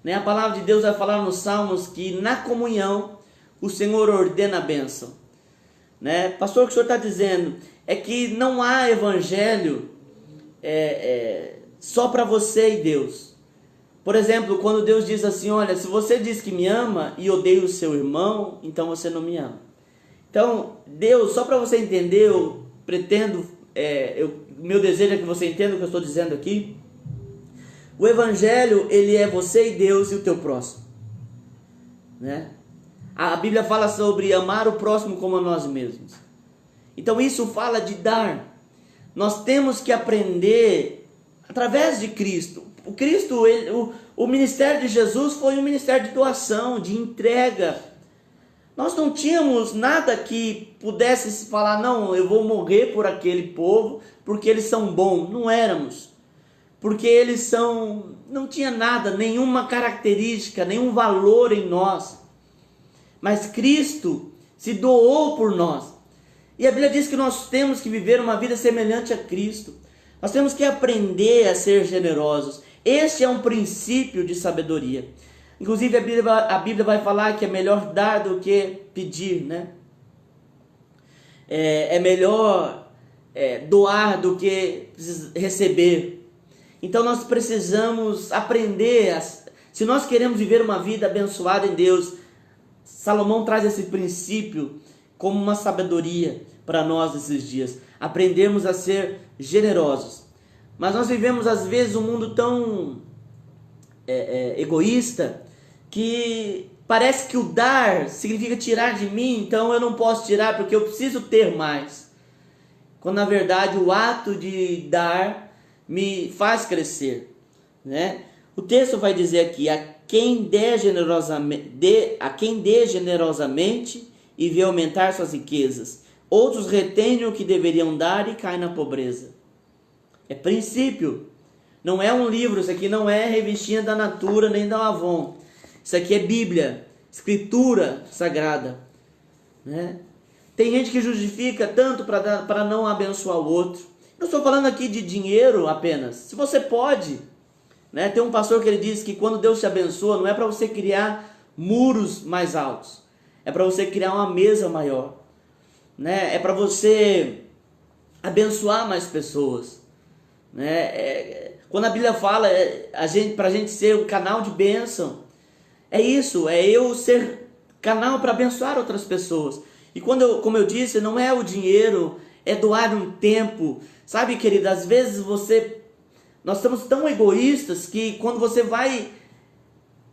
né? A palavra de Deus vai falar nos Salmos que na comunhão o Senhor ordena a bênção, né? Pastor, o que o senhor está dizendo é que não há evangelho só para você e Deus. Por exemplo, quando Deus diz assim: olha, se você diz que me ama e odeia o seu irmão, então você não me ama. Então, Deus, só para você entender, eu pretendo, meu desejo é que você entenda o que eu estou dizendo aqui. O evangelho, ele é você e Deus e o teu próximo, né? A Bíblia fala sobre amar o próximo como a nós mesmos. Então isso fala de dar. Nós temos que aprender através de Cristo. O ministério de Jesus foi um ministério de doação, de entrega. Nós não tínhamos nada que pudesse se falar: não, eu vou morrer por aquele povo porque eles são bons. Não éramos. Porque eles não tinha nada, nenhuma característica, nenhum valor em nós. Mas Cristo se doou por nós. E a Bíblia diz que nós temos que viver uma vida semelhante a Cristo. Nós temos que aprender a ser generosos. Este é um princípio de sabedoria. Inclusive a Bíblia vai falar que é melhor dar do que pedir, né? É melhor doar do que receber. Então nós precisamos aprender. Se nós queremos viver uma vida abençoada em Deus, Salomão traz esse princípio como uma sabedoria para nós nesses dias. Aprendermos a ser generosos. Mas nós vivemos às vezes um mundo tão egoísta que parece que o dar significa tirar de mim, então eu não posso tirar porque eu preciso ter mais. Quando na verdade o ato de dar me faz crescer, né? O texto vai dizer aqui: a quem dê generosamente e vê aumentar suas riquezas, outros retêm o que deveriam dar e caem na pobreza. É princípio. Não é um livro, isso aqui não é revistinha da Natura nem da Avon. Isso aqui é Bíblia, Escritura Sagrada, né? Tem gente que justifica tanto para não abençoar o outro. Não estou falando aqui de dinheiro apenas. Se você pode, né? Tem um pastor que ele diz que quando Deus te abençoa, não é para você criar muros mais altos, é para você criar uma mesa maior, né? É para você abençoar mais pessoas, né? Quando a Bíblia fala para a gente ser um canal de bênção, é isso, é eu ser canal para abençoar outras pessoas. E como eu disse, não é o dinheiro, é doar um tempo. Sabe, querida, às vezes nós estamos tão egoístas que quando você vai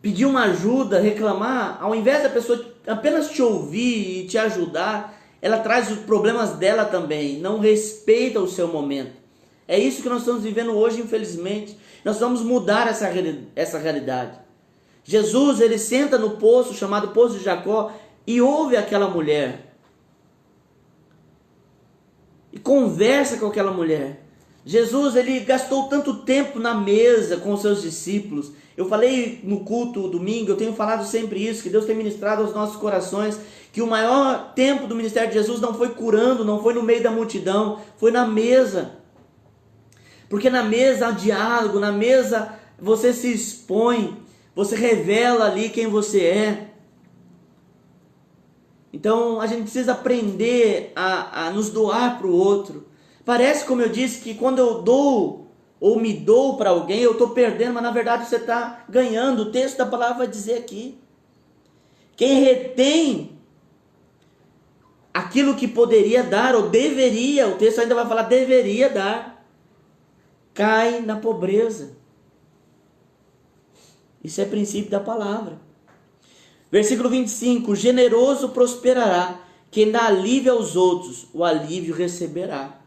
pedir uma ajuda, reclamar, ao invés da pessoa apenas te ouvir e te ajudar, ela traz os problemas dela também, não respeita o seu momento. É isso que nós estamos vivendo hoje, infelizmente. Nós vamos mudar essa realidade. Jesus, ele senta no poço chamado Poço de Jacó e ouve aquela mulher. E conversa com aquela mulher. Jesus, ele gastou tanto tempo na mesa com os seus discípulos. Eu falei no culto domingo, eu tenho falado sempre isso, que Deus tem ministrado aos nossos corações, que o maior tempo do ministério de Jesus não foi curando, não foi no meio da multidão, foi na mesa. Porque na mesa há diálogo, na mesa você se expõe, você revela ali quem você é. Então a gente precisa aprender a nos doar para o outro. Parece, como eu disse, que quando eu dou ou me dou para alguém, eu estou perdendo, mas na verdade você está ganhando. O texto da palavra vai dizer aqui. Quem retém aquilo que poderia dar ou deveria, o texto ainda vai falar deveria dar, cai na pobreza. Isso é princípio da palavra. Versículo 25, generoso prosperará, quem dá alívio aos outros, o alívio receberá.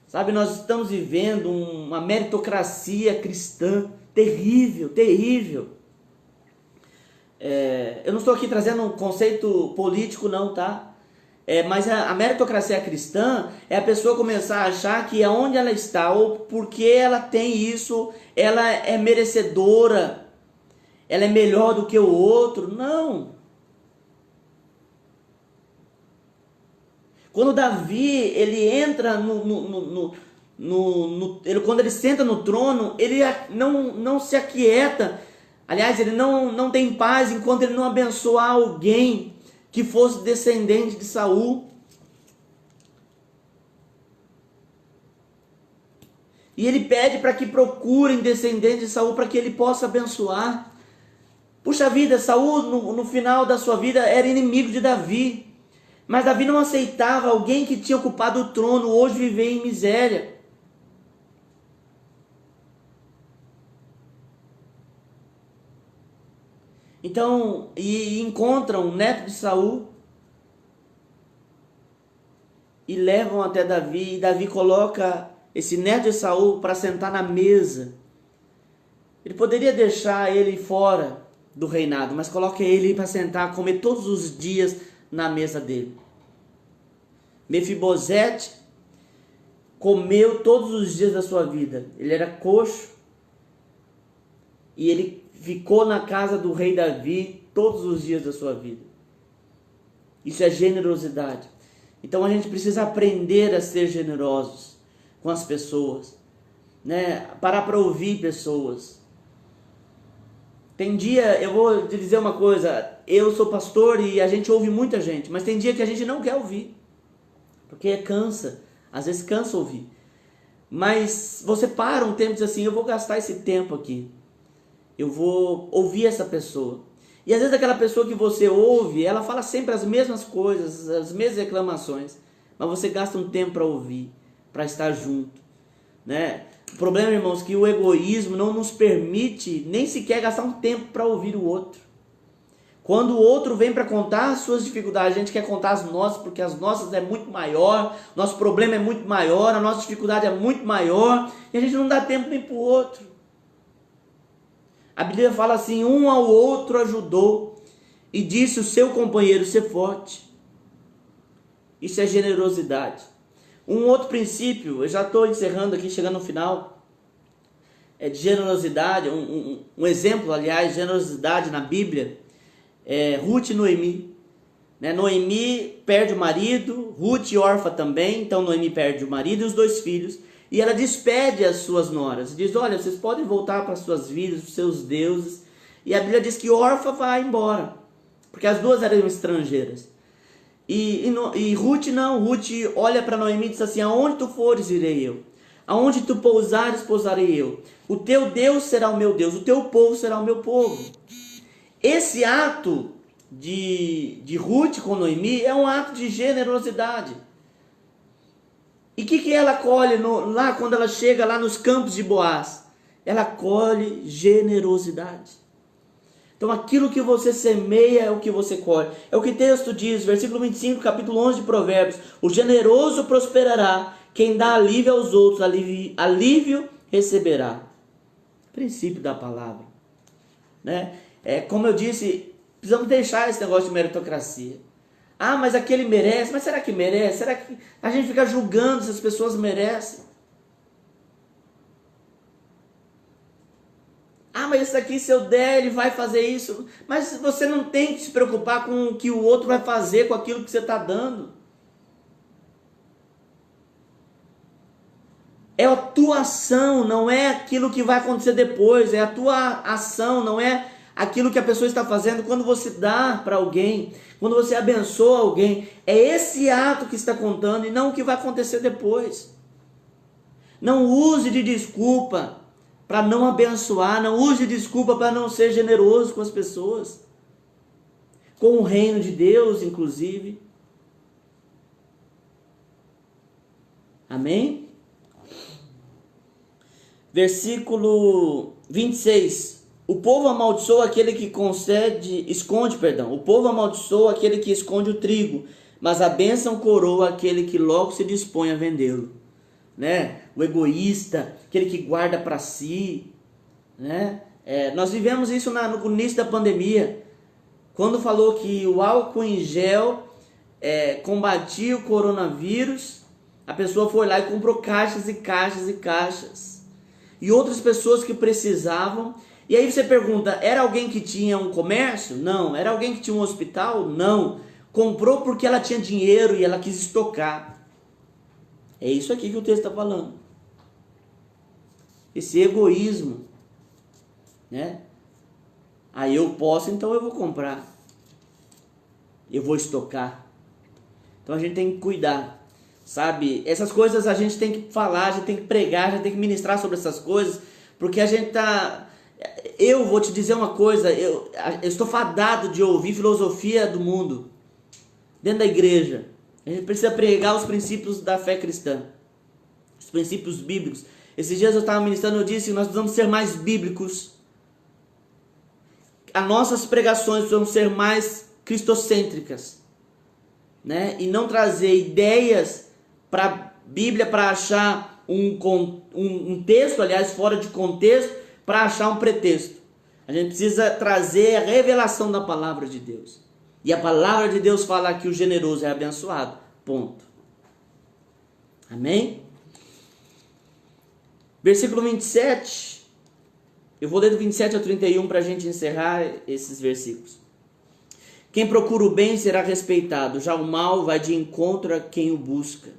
Sabe, nós estamos vivendo uma meritocracia cristã terrível, terrível. Eu não estou aqui trazendo um conceito político não, tá? Mas a meritocracia cristã é a pessoa começar a achar que aonde ela está, ou porque ela tem isso, ela é merecedora, ela é melhor do que o outro. Não. Quando Davi, ele entra quando ele senta no trono, ele não se aquieta. Aliás, ele não tem paz enquanto ele não abençoar alguém que fosse descendente de Saul. E ele pede para que procurem descendentes de Saul para que ele possa abençoar. Puxa vida, Saul no final da sua vida era inimigo de Davi. Mas Davi não aceitava alguém que tinha ocupado o trono hoje viver em miséria. Então, e encontram o neto de Saul e levam até Davi, e Davi coloca esse neto de Saul para sentar na mesa. Ele poderia deixar ele fora do reinado, mas coloca ele para sentar, comer todos os dias na mesa dele. Mefibosete comeu todos os dias da sua vida. Ele era coxo e ele ficou na casa do rei Davi todos os dias da sua vida. Isso é generosidade. Então a gente precisa aprender a ser generosos com as pessoas, né? Parar para ouvir pessoas. Tem dia, eu vou te dizer uma coisa, eu sou pastor e a gente ouve muita gente, mas tem dia que a gente não quer ouvir, porque cansa, às vezes cansa ouvir. Mas você para um tempo e diz assim, eu vou gastar esse tempo aqui, eu vou ouvir essa pessoa. E às vezes aquela pessoa que você ouve, ela fala sempre as mesmas coisas, as mesmas reclamações, mas você gasta um tempo para ouvir, para estar junto, né? O problema, irmãos, é que o egoísmo não nos permite nem sequer gastar um tempo para ouvir o outro. Quando o outro vem para contar as suas dificuldades, a gente quer contar as nossas, porque as nossas é muito maior, nosso problema é muito maior, a nossa dificuldade é muito maior, e a gente não dá tempo nem para o outro. A Bíblia fala assim, um ao outro ajudou, e disse o seu companheiro, ser forte. Isso é generosidade. Um outro princípio, eu já estou encerrando aqui, chegando no final, é de generosidade, um exemplo, aliás, generosidade na Bíblia, é Ruth e Noemi. Né? Noemi perde o marido, Ruth órfã também, então Noemi perde o marido e os 2 filhos. E ela despede as suas noras. Diz, olha, vocês podem voltar para suas vidas, para os seus deuses. E a Bíblia diz que Orfa vai embora. Porque as duas eram estrangeiras. E Ruth não. Ruth olha para Noemi e diz assim, aonde tu fores, irei eu. Aonde tu pousares, pousarei eu. O teu Deus será o meu Deus. O teu povo será o meu povo. Esse ato de Ruth com Noemi é um ato de generosidade. E o que ela colhe lá quando ela chega lá nos campos de Boaz? Ela colhe generosidade. Então aquilo que você semeia é o que você colhe. É o que o texto diz, versículo 25, capítulo 11 de Provérbios. O generoso prosperará, quem dá alívio aos outros, alívio receberá. Princípio da palavra. Né? Como eu disse, precisamos deixar esse negócio de meritocracia. Ah, mas aquele merece. Mas será que merece? Será que a gente fica julgando se as pessoas merecem? Ah, mas esse daqui, se eu der, ele vai fazer isso. Mas você não tem que se preocupar com o que o outro vai fazer com aquilo que você está dando. É a tua ação, não é aquilo que vai acontecer depois. É a tua ação, não é aquilo que a pessoa está fazendo quando você dá para alguém, quando você abençoa alguém. É esse ato que está contando e não o que vai acontecer depois. Não use de desculpa para não abençoar, não use de desculpa para não ser generoso com as pessoas. Com o reino de Deus, inclusive. Amém? Versículo 26. O povo amaldiçoa aquele que o povo amaldiçoa aquele que esconde o trigo, mas a bênção coroa aquele que logo se dispõe a vendê-lo. Né? O egoísta, aquele que guarda para si. Né? Nós vivemos isso no início da pandemia, quando falou que o álcool em gel combatia o coronavírus, a pessoa foi lá e comprou caixas e caixas e caixas. E outras pessoas que precisavam. E aí você pergunta, era alguém que tinha um comércio? Não. Era alguém que tinha um hospital? Não. Comprou porque ela tinha dinheiro e ela quis estocar. É isso aqui que o texto está falando. Esse egoísmo. Né? Aí eu posso, então eu vou comprar. Eu vou estocar. Então a gente tem que cuidar. Sabe? Essas coisas a gente tem que falar, a gente tem que pregar, a gente tem que ministrar sobre essas coisas. Porque a gente tá... Eu vou te dizer uma coisa, eu estou fadado de ouvir filosofia do mundo dentro da igreja. A gente precisa pregar os princípios da fé cristã, os princípios bíblicos. Esses dias eu estava ministrando, eu disse que nós precisamos ser mais bíblicos. As nossas pregações precisam ser mais cristocêntricas, né? E não trazer ideias para a Bíblia para achar um texto, aliás, fora de contexto, para achar um pretexto. A gente precisa trazer a revelação da palavra de Deus. E a palavra de Deus fala que o generoso é abençoado. Ponto. Amém? Versículo 27. Eu vou ler do 27 ao 31 para a gente encerrar esses versículos. Quem procura o bem será respeitado, já o mal vai de encontro a quem o busca.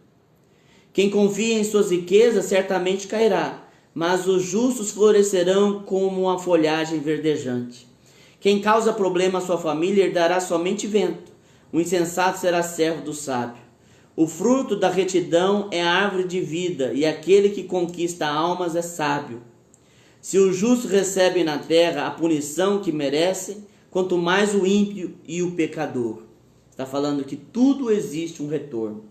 Quem confia em suas riquezas certamente cairá, mas os justos florescerão como uma folhagem verdejante. Quem causa problema à sua família herdará somente vento. O insensato será servo do sábio. O fruto da retidão é a árvore de vida, e aquele que conquista almas é sábio. Se o justo recebe na terra a punição que merecem, quanto mais o ímpio e o pecador. Está falando que tudo existe um retorno.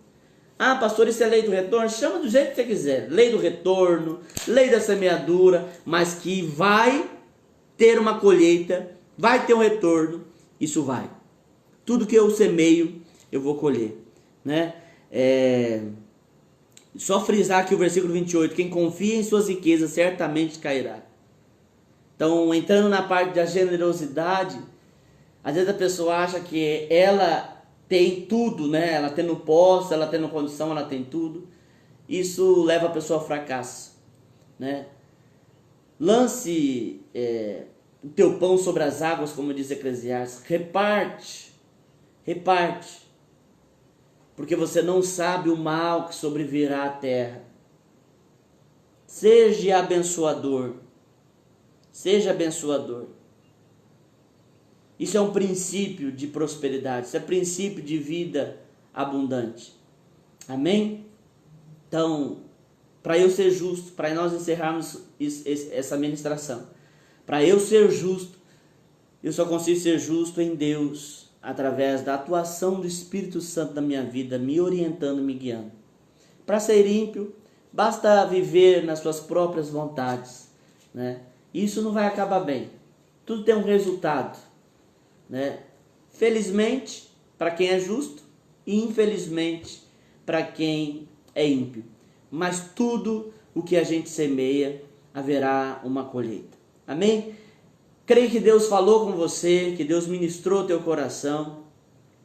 Ah, pastor, isso é lei do retorno? Chama do jeito que você quiser. Lei do retorno, lei da semeadura, mas que vai ter uma colheita, vai ter um retorno, isso vai. Tudo que eu semeio, eu vou colher. Né? Só frisar aqui o versículo 28, quem confia em suas riquezas certamente cairá. Então, entrando na parte da generosidade, às vezes a pessoa acha que ela tem tudo, né? Ela tendo posse, ela tendo condição, ela tem tudo. Isso leva a pessoa ao fracasso, né? Lance o teu pão sobre as águas, como diz Eclesiastes. Reparte. Porque você não sabe o mal que sobrevirá à terra. Seja abençoador. Seja abençoador. Isso é um princípio de prosperidade. Isso é princípio de vida abundante. Amém? Então, para eu ser justo, para nós encerrarmos essa ministração, para eu ser justo, eu só consigo ser justo em Deus, através da atuação do Espírito Santo na minha vida, me orientando, me guiando. Para ser ímpio, basta viver nas suas próprias vontades, né? Isso não vai acabar bem. Tudo tem um resultado, né? Felizmente, para quem é justo, e infelizmente, para quem é ímpio. Mas tudo o que a gente semeia, haverá uma colheita. Amém? Creio que Deus falou com você, que Deus ministrou teu coração.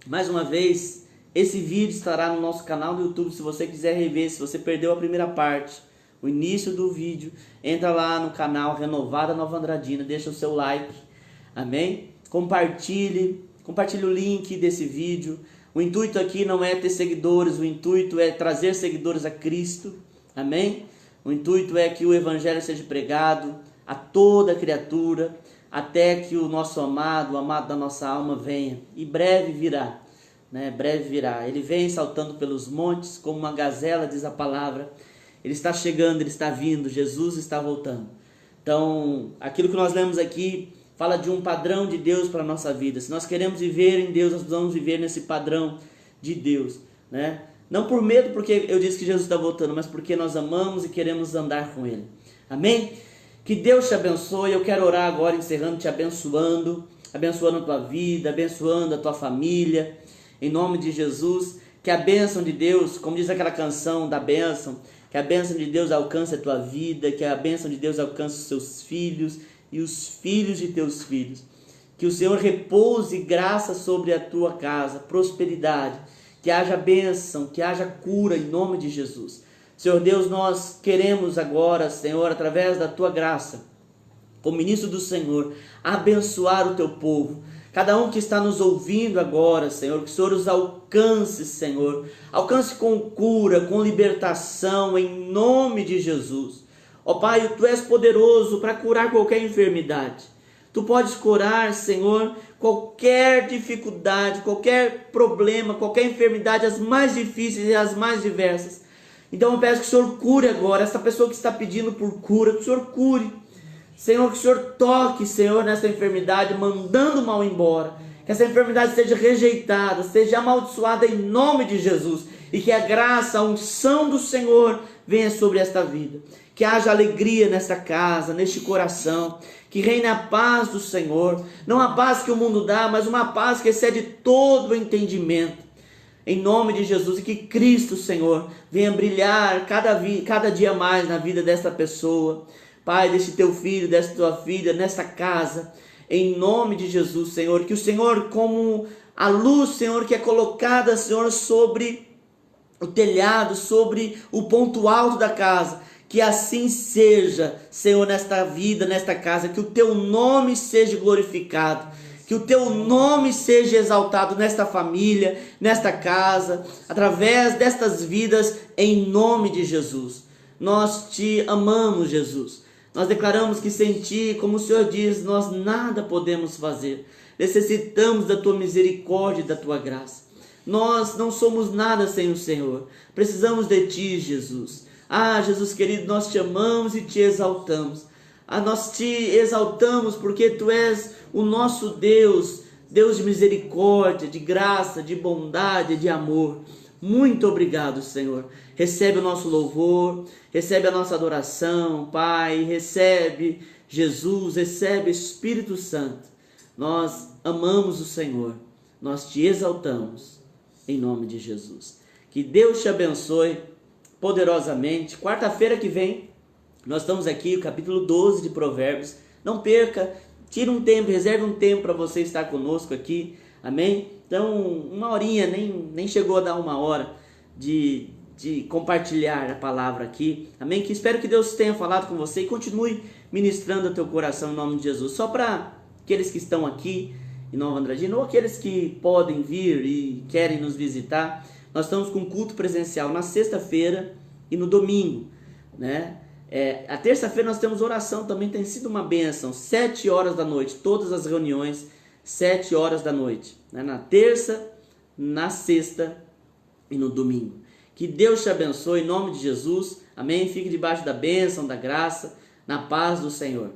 Mais uma vez, esse vídeo estará no nosso canal do YouTube, se você quiser rever, se você perdeu a primeira parte, o início do vídeo, entra lá no canal Renovada Nova Andradina, deixa o seu like, amém? Compartilhe o link desse vídeo. O intuito aqui não é ter seguidores, o intuito é trazer seguidores a Cristo, amém? O intuito é que o Evangelho seja pregado a toda criatura, até que o nosso amado, o amado da nossa alma venha, e breve virá, né? Breve virá. Ele vem saltando pelos montes como uma gazela, diz a palavra. Ele está chegando, ele está vindo, Jesus está voltando. Então, aquilo que nós lemos aqui fala de um padrão de Deus para a nossa vida. Se nós queremos viver em Deus, nós precisamos viver nesse padrão de Deus, né? Não por medo, porque eu disse que Jesus está voltando, mas porque nós amamos e queremos andar com Ele. Amém? Que Deus te abençoe. Eu quero orar agora, encerrando, te abençoando a tua vida, abençoando a tua família, em nome de Jesus. Que a bênção de Deus, como diz aquela canção da bênção, que a bênção de Deus alcance a tua vida, que a bênção de Deus alcance os seus filhos e os filhos de teus filhos. Que o Senhor repouse graça sobre a tua casa, prosperidade, que haja bênção, que haja cura em nome de Jesus. Senhor Deus, nós queremos agora, Senhor, através da tua graça, como ministro do Senhor, abençoar o teu povo. Cada um que está nos ouvindo agora, Senhor, que o Senhor os alcance, Senhor. Alcance com cura, com libertação, em nome de Jesus. Ó Pai, Tu és poderoso para curar qualquer enfermidade. Tu podes curar, Senhor, qualquer dificuldade, qualquer problema, qualquer enfermidade, as mais difíceis e as mais diversas. Então eu peço que o Senhor cure agora, essa pessoa que está pedindo por cura, que o Senhor cure. Senhor, que o Senhor toque, Senhor, nessa enfermidade, mandando o mal embora. Que essa enfermidade seja rejeitada, seja amaldiçoada em nome de Jesus. E que a graça, a unção do Senhor venha sobre esta vida. Que haja alegria nesta casa, neste coração. Que reine a paz do Senhor. Não a paz que o mundo dá, mas uma paz que excede todo o entendimento. Em nome de Jesus, e que Cristo, Senhor, venha brilhar cada dia mais na vida desta pessoa. Pai, deste teu filho, desta tua filha, nesta casa. Em nome de Jesus, Senhor. Que o Senhor, como a luz, Senhor, que é colocada, Senhor, sobre o telhado, sobre o ponto alto da casa. Que assim seja, Senhor, nesta vida, nesta casa. Que o teu nome seja glorificado. Que o teu nome seja exaltado nesta família, nesta casa, através destas vidas, em nome de Jesus. Nós te amamos, Jesus. Nós declaramos que sem ti, como o Senhor diz, nós nada podemos fazer. Necessitamos da tua misericórdia e da tua graça. Nós não somos nada sem o Senhor. Precisamos de ti, Jesus. Ah, Jesus querido, nós te amamos e te exaltamos. Nós te exaltamos porque Tu és o nosso Deus, Deus de misericórdia, de graça, de bondade, de amor. Muito obrigado, Senhor. Recebe o nosso louvor, recebe a nossa adoração, Pai, recebe Jesus, recebe Espírito Santo. Nós amamos o Senhor, nós te exaltamos, em nome de Jesus. Que Deus te abençoe poderosamente. Quarta-feira que vem, nós estamos aqui, o capítulo 12 de Provérbios. Não perca, tira um tempo, reserve um tempo para você estar conosco aqui, amém? Então, uma horinha, nem chegou a dar uma hora de compartilhar a palavra aqui, amém? Que espero que Deus tenha falado com você e continue ministrando ao teu coração em nome de Jesus. Só para aqueles que estão aqui em Nova Andradina, ou aqueles que podem vir e querem nos visitar, nós estamos com culto presencial na sexta-feira e no domingo, né? A terça-feira nós temos oração, também tem sido uma bênção. 7 horas da noite, todas as reuniões, 7 horas da noite. Né? Na terça, na sexta e no domingo. Que Deus te abençoe em nome de Jesus. Amém? Fique debaixo da bênção, da graça, na paz do Senhor.